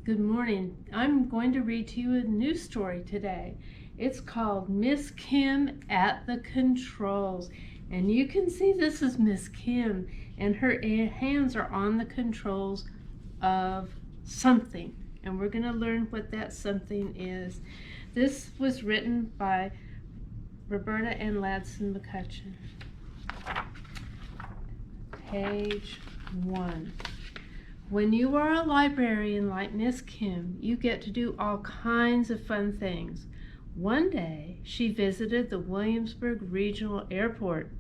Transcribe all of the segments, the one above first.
Good morning. I'm going to read to you a news story today. It's called Miss Kim at the Controls. And you can see this is Miss Kim, and her hands are on the controls of something. And we're going to learn what that something is. This was written by Roberta and Ladson McCutcheon. Page 1. When you are a librarian like Miss Kim, you get to do all kinds of fun things. One day, she visited the Williamsburg Regional Airport.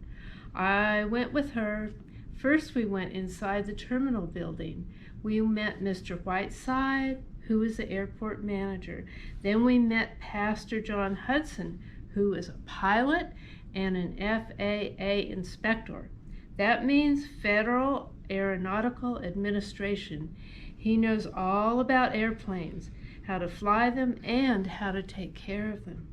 I went with her. First, we went inside the terminal building. We met Mr. Whiteside, who was the airport manager. Then we met Pastor John Hudson, who is a pilot and an FAA inspector. That means Federal Aeronautical Administration. He knows all about airplanes, how to fly them, and how to take care of them.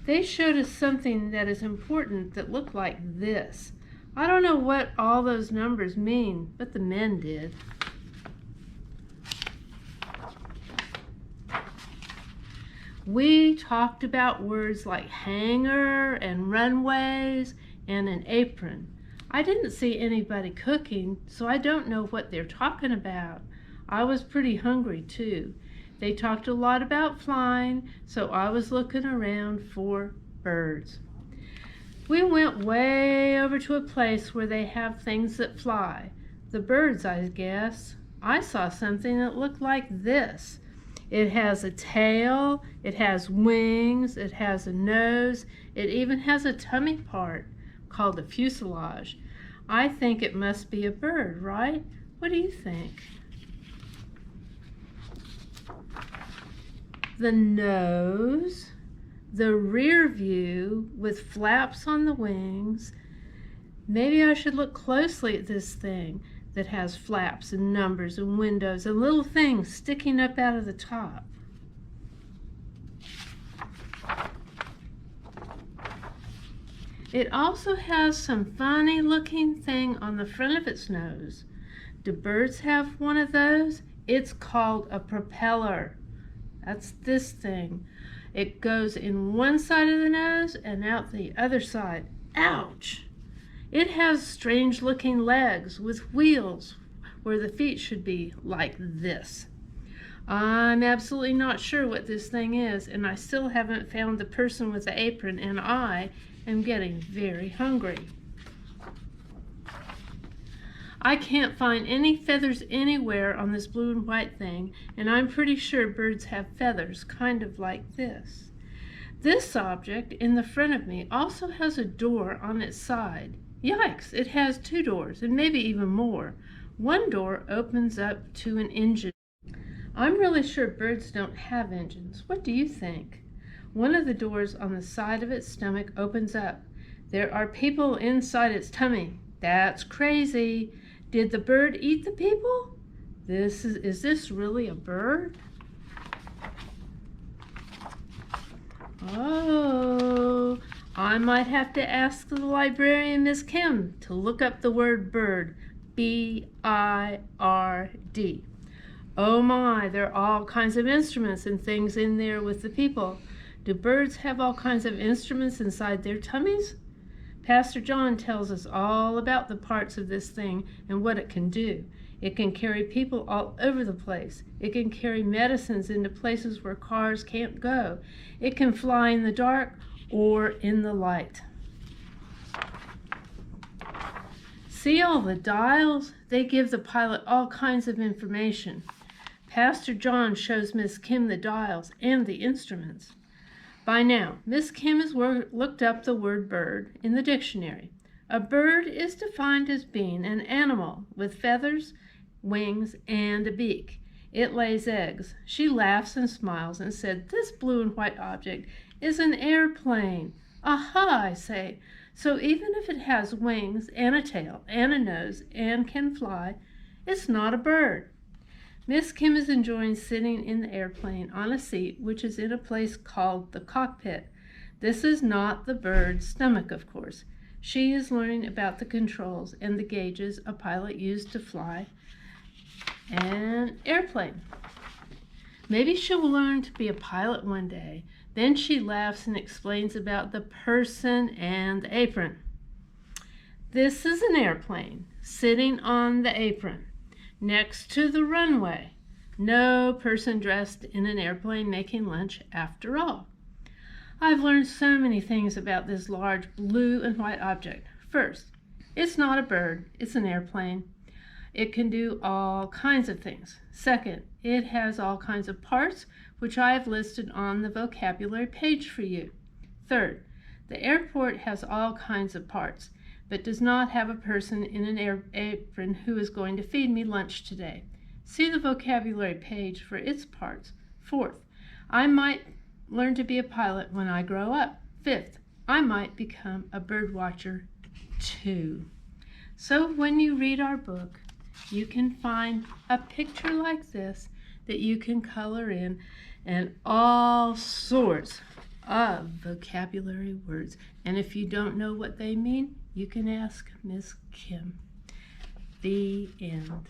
They showed us something that is important that looked like this. I don't know what all those numbers mean, but the men did. We talked about words like hangar and runways and an apron. I didn't see anybody cooking, so I don't know what they're talking about. I was pretty hungry too. They talked a lot about flying, so I was looking around for birds. We went way over to a place where they have things that fly. The birds, I guess. I saw something that looked like this. It has a tail, it has wings, it has a nose, it even has a tummy part called the fuselage. I think it must be a bird, right? What do you think? The nose, the rear view with flaps on the wings. Maybe I should look closely at this thing that has flaps and numbers and windows and little things sticking up out of the top. It also has some funny looking thing on the front of its nose. Do birds have one of those? It's called a propeller. That's this thing. It goes in one side of the nose and out the other side. Ouch! It has strange looking legs with wheels where the feet should be, like this. I'm absolutely not sure what this thing is, and I still haven't found the person with the apron, and I am getting very hungry. I can't find any feathers anywhere on this blue and white thing, and I'm pretty sure birds have feathers, kind of like this. This object in the front of me also has a door on its side. Yikes, it has two doors, and maybe even more. One door opens up to an engine. I'm really sure birds don't have engines. What do you think? One of the doors on the side of its stomach opens up. There are people inside its tummy. That's crazy. Did the bird eat the people? Is this really a bird? Oh, I might have to ask the librarian, Miss Kim, to look up the word bird. B-I-R-D. Oh my, there are all kinds of instruments and things in there with the people. Do birds have all kinds of instruments inside their tummies? Pastor John tells us all about the parts of this thing and what it can do. It can carry people all over the place. It can carry medicines into places where cars can't go. It can fly in the dark or in the light. See all the dials? They give the pilot all kinds of information. Pastor John shows Miss Kim the dials and the instruments. By now, Miss Kim has looked up the word bird in the dictionary. A bird is defined as being an animal with feathers, wings, and a beak. It lays eggs. She laughs and smiles and said, "This blue and white object is an airplane." Aha, I say. So even if it has wings and a tail and a nose and can fly, it's not a bird. Miss Kim is enjoying sitting in the airplane on a seat which is in a place called the cockpit. This is not the bird's stomach, of course. She is learning about the controls and the gauges a pilot used to fly an airplane. Maybe she'll learn to be a pilot one day. Then she laughs and explains about the person and the apron. This is an airplane sitting on the apron next to the runway. No person dressed in an airplane making lunch after all. I've learned so many things about this large blue and white object. First, it's not a bird, it's an airplane. It can do all kinds of things. Second, it has all kinds of parts, which I have listed on the vocabulary page for you. Third, the airport has all kinds of parts, but does not have a person in an apron who is going to feed me lunch today. See the vocabulary page for its parts. Fourth, I might learn to be a pilot when I grow up. Fifth, I might become a bird watcher too. So when you read our book, you can find a picture like this that you can color in and all sorts of vocabulary words. And if you don't know what they mean, you can ask Miss Kim. The end.